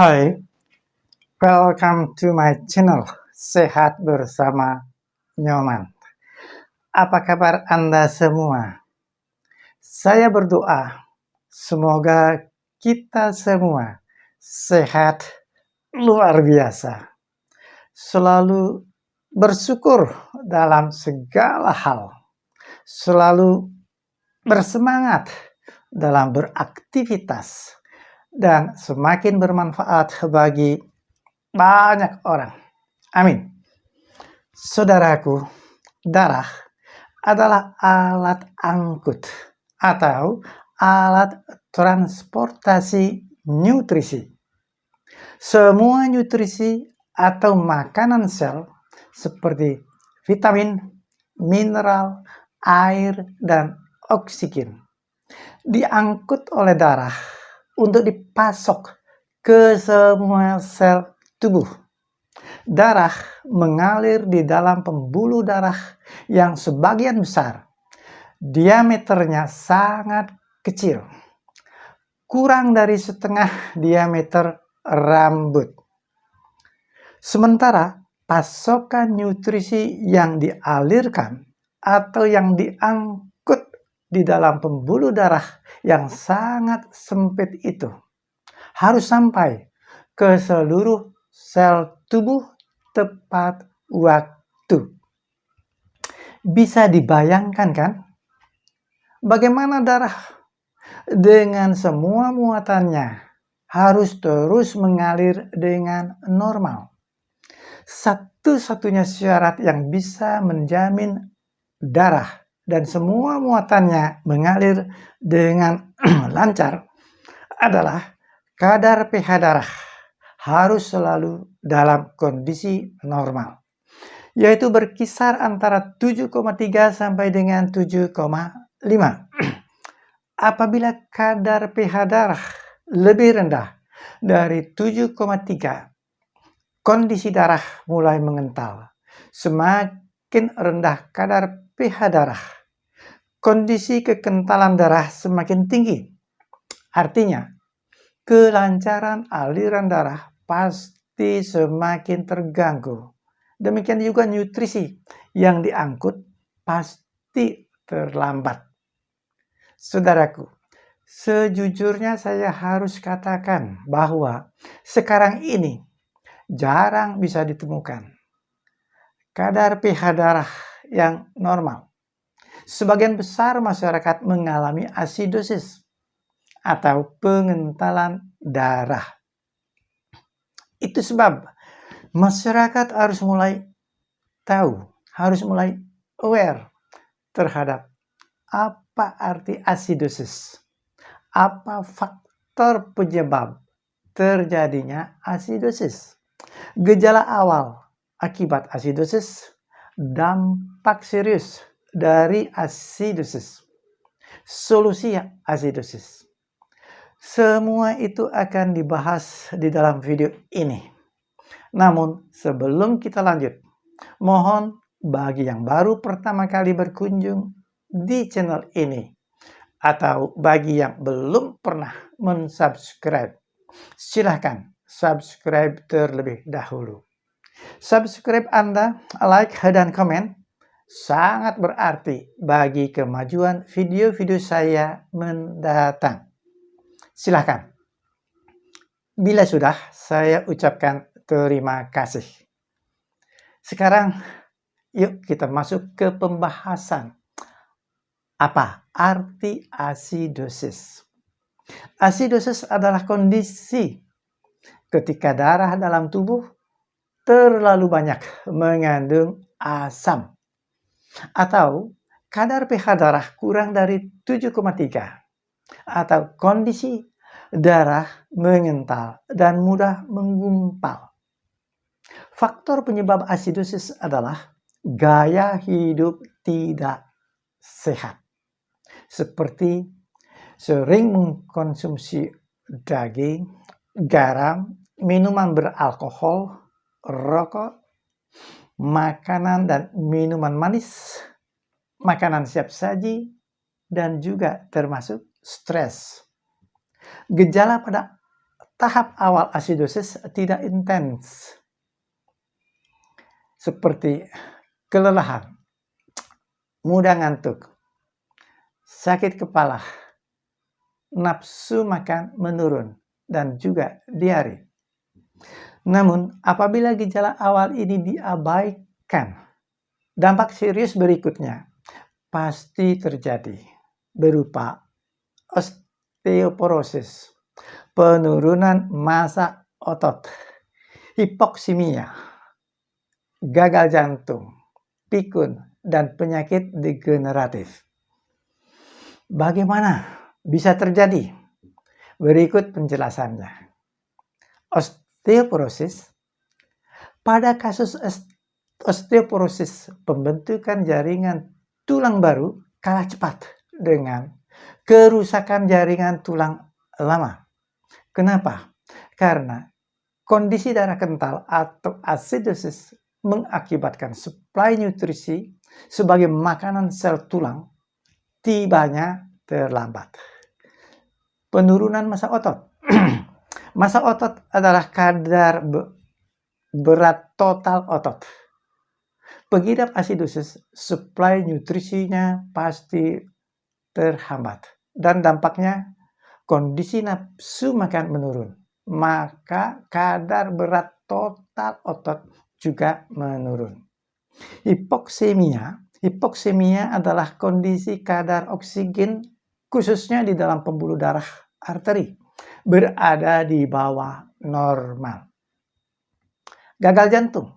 Hai, welcome to my channel Sehat Bersama Nyoman. Apa kabar Anda semua? Saya berdoa semoga kita semua sehat luar biasa, selalu bersyukur dalam segala hal, selalu bersemangat dalam beraktivitas, dan semakin bermanfaat bagi banyak orang. Amin. Saudaraku, darah adalah alat angkut atau alat transportasi nutrisi. Semua nutrisi atau makanan sel seperti vitamin, mineral, air, dan oksigen diangkut oleh darah untuk dipasok ke semua sel tubuh. Darah mengalir di dalam pembuluh darah yang sebagian besar diameternya sangat kecil, kurang dari setengah diameter rambut. Sementara pasokan nutrisi yang dialirkan atau yang diangkut di dalam pembuluh darah yang sangat sempit itu harus sampai ke seluruh sel tubuh tepat waktu. Bisa dibayangkan kan? Bagaimana darah dengan semua muatannya harus terus mengalir dengan normal. Satu-satunya syarat yang bisa menjamin darah dan semua muatannya mengalir dengan lancar adalah kadar pH darah harus selalu dalam kondisi normal, yaitu berkisar antara 7,3 sampai dengan 7,5. Apabila kadar pH darah lebih rendah dari 7,3, kondisi darah mulai mengental. Semakin rendah kadar pH darah, kondisi kekentalan darah semakin tinggi. Artinya, kelancaran aliran darah pasti semakin terganggu. Demikian juga nutrisi yang diangkut pasti terlambat. Saudaraku, sejujurnya saya harus katakan bahwa sekarang ini jarang bisa ditemukan kadar pH darah yang normal. Sebagian besar masyarakat mengalami asidosis atau pengentalan darah. Itu sebab masyarakat harus mulai tahu, harus mulai aware terhadap apa arti asidosis, apa faktor penyebab terjadinya asidosis, gejala awal akibat asidosis, dampak serius dari asidosis, solusi asidosis. Semua itu akan dibahas di dalam video ini. Namun sebelum kita lanjut, mohon bagi yang baru pertama kali berkunjung di channel ini atau bagi yang belum pernah mensubscribe, silahkan subscribe terlebih dahulu. Subscribe Anda, like dan komen sangat berarti bagi kemajuan video-video saya mendatang. Silahkan. Bila sudah, saya ucapkan terima kasih. Sekarang, yuk kita masuk ke pembahasan. Apa arti asidosis? Asidosis adalah kondisi ketika darah dalam tubuh terlalu banyak mengandung asam atau kadar pH darah kurang dari 7,3 atau kondisi darah mengental dan mudah menggumpal. Faktor penyebab asidosis adalah gaya hidup tidak sehat, seperti sering mengkonsumsi daging, garam, minuman beralkohol, rokok, makanan dan minuman manis, makanan siap saji, dan juga termasuk stres. Gejala pada tahap awal asidosis tidak intens, seperti kelelahan, mudah ngantuk, sakit kepala, nafsu makan menurun, dan juga diare. Namun, apabila gejala awal ini diabaikan, dampak serius berikutnya pasti terjadi, berupa osteoporosis, penurunan massa otot, hipoksimia, gagal jantung, pikun, dan penyakit degeneratif. Bagaimana bisa terjadi? Berikut penjelasannya. Osteoporosis. Pada kasus osteoporosis, pembentukan jaringan tulang baru kalah cepat dengan kerusakan jaringan tulang lama. Kenapa? Karena kondisi darah kental atau asidosis mengakibatkan suplai nutrisi sebagai makanan sel tulang tibanya terlambat. Penurunan massa otot. Massa otot adalah kadar berat total otot. Pengidap asidosis, suplai nutrisinya pasti terhambat. Dan dampaknya kondisi nafsu makan menurun. Maka kadar berat total otot juga menurun. Hipoksemia adalah kondisi kadar oksigen khususnya di dalam pembuluh darah arteri berada di bawah normal. Gagal jantung.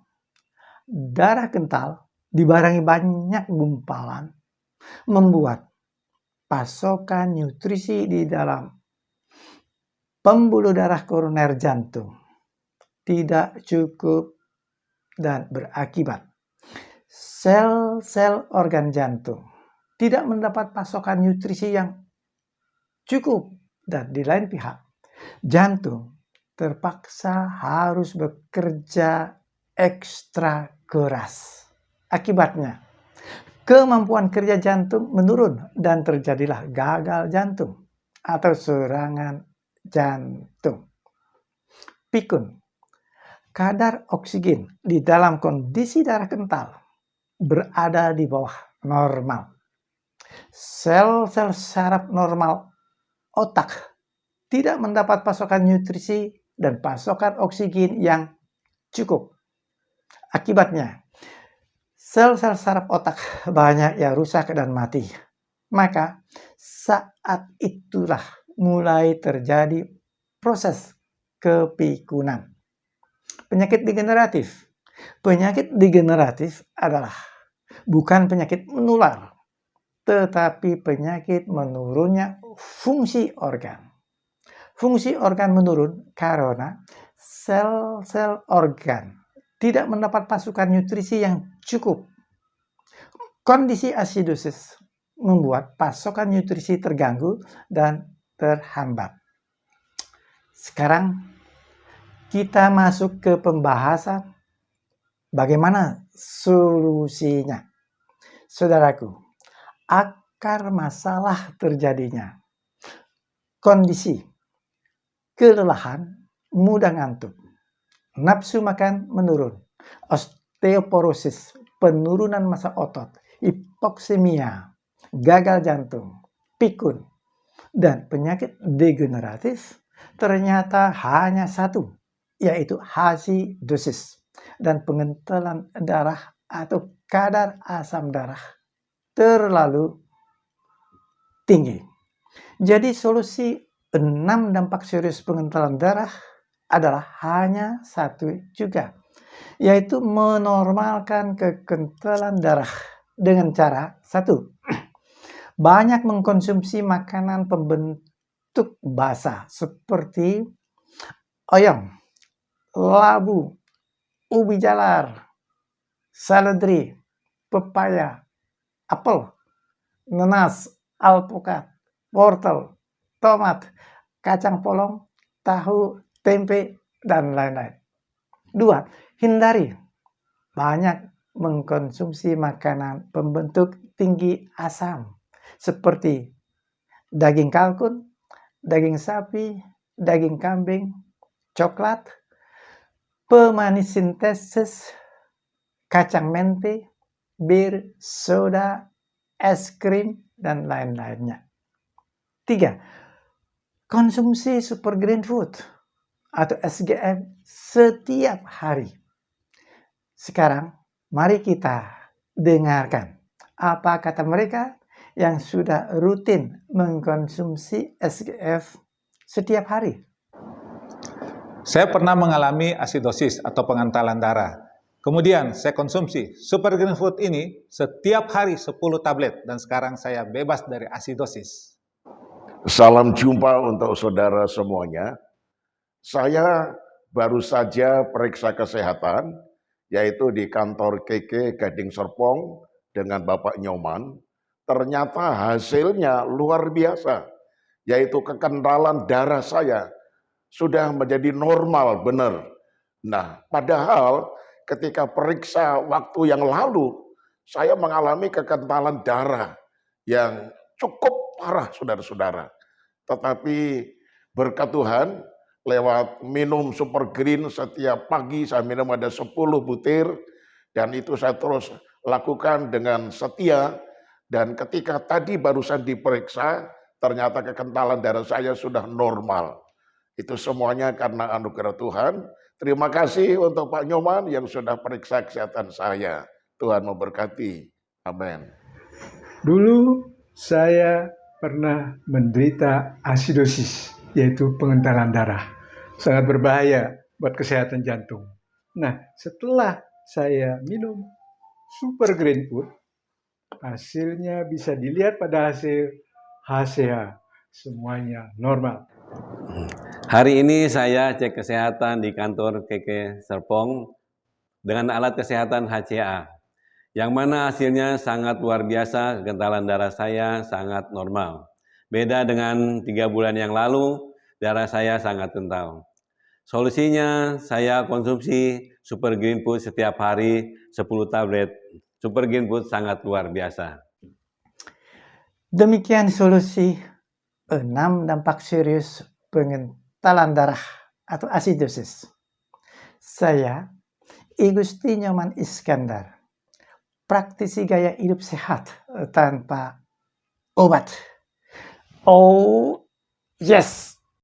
Darah kental dibarengi banyak gumpalan membuat pasokan nutrisi di dalam pembuluh darah koroner jantung tidak cukup dan berakibat sel-sel organ jantung tidak mendapat pasokan nutrisi yang cukup, dan di lain pihak jantung terpaksa harus bekerja ekstra keras. Akibatnya kemampuan kerja jantung menurun dan terjadilah gagal jantung atau serangan jantung. Pikun. Kadar oksigen di dalam kondisi darah kental berada di bawah normal. Sel-sel saraf normal otak tidak mendapat pasokan nutrisi dan pasokan oksigen yang cukup. Akibatnya, sel-sel saraf otak banyak yang rusak dan mati. Maka saat itulah mulai terjadi proses kepikunan. Penyakit degeneratif. Penyakit degeneratif adalah bukan penyakit menular, tetapi penyakit menurunnya fungsi organ. Fungsi organ menurun karena sel-sel organ tidak mendapat pasokan nutrisi yang cukup. Kondisi asidosis membuat pasokan nutrisi terganggu dan terhambat. Sekarang kita masuk ke pembahasan bagaimana solusinya. Saudaraku, akar masalah terjadinya kondisi kelelahan, mudah ngantuk, nafsu makan menurun, osteoporosis, penurunan massa otot, hipoksemia, gagal jantung, pikun, dan penyakit degeneratif ternyata hanya satu, yaitu asidosis dan pengentalan darah atau kadar asam darah terlalu tinggi. Jadi solusi 6 dampak serius pengentalan darah adalah hanya satu juga, yaitu menormalkan kekentalan darah dengan cara 1. Banyak mengkonsumsi makanan pembentuk basa seperti oyong, labu, ubi jalar, seledri, pepaya, apel, nanas, alpukat, wortel, tomat, kacang polong, tahu, tempe, dan lain-lain. 2. Hindari banyak mengkonsumsi makanan pembentuk tinggi asam seperti daging kalkun, daging sapi, daging kambing, coklat, pemanis sintesis, kacang mente, bir, soda, es krim, dan lain-lainnya. 3. Konsumsi super green food atau SGF setiap hari. Sekarang, mari kita dengarkan apa kata mereka yang sudah rutin mengkonsumsi SGF setiap hari. Saya pernah mengalami asidosis atau pengentalan darah. Kemudian saya konsumsi Super Green Food ini setiap hari 10 tablet dan sekarang saya bebas dari asidosis. Salam jumpa untuk saudara semuanya. Saya baru saja periksa kesehatan, yaitu di kantor KK Gading Serpong dengan Bapak Nyoman. Ternyata hasilnya luar biasa, yaitu kekentalan darah saya sudah menjadi normal benar. Nah, padahal ketika periksa waktu yang lalu, saya mengalami kekentalan darah yang cukup parah, saudara-saudara. Tetapi berkat Tuhan, lewat minum Super Green setiap pagi, saya minum ada 10 butir, dan itu saya terus lakukan dengan setia. Dan ketika tadi barusan diperiksa, ternyata kekentalan darah saya sudah normal. Itu semuanya karena anugerah Tuhan. Terima kasih untuk Pak Nyoman yang sudah periksa kesehatan saya. Tuhan memberkati. Amin. Dulu saya pernah menderita asidosis, yaitu pengentalan darah. Sangat berbahaya buat kesehatan jantung. Nah, setelah saya minum Super Green Food, hasilnya bisa dilihat pada hasil HCA. Semuanya normal. Hari ini saya cek kesehatan di kantor KK Serpong dengan alat kesehatan HCA, yang mana hasilnya sangat luar biasa, kekentalan darah saya sangat normal. Beda dengan 3 bulan yang lalu, darah saya sangat kental. Solusinya, saya konsumsi Super Green Food setiap hari 10 tablet. Super Green Food sangat luar biasa. Demikian solusi 6 dampak serius pengentalan darah atau asidosis. Saya, I Gusti Nyoman Iskandar, praktisi gaya hidup sehat tanpa obat. Oh, yes!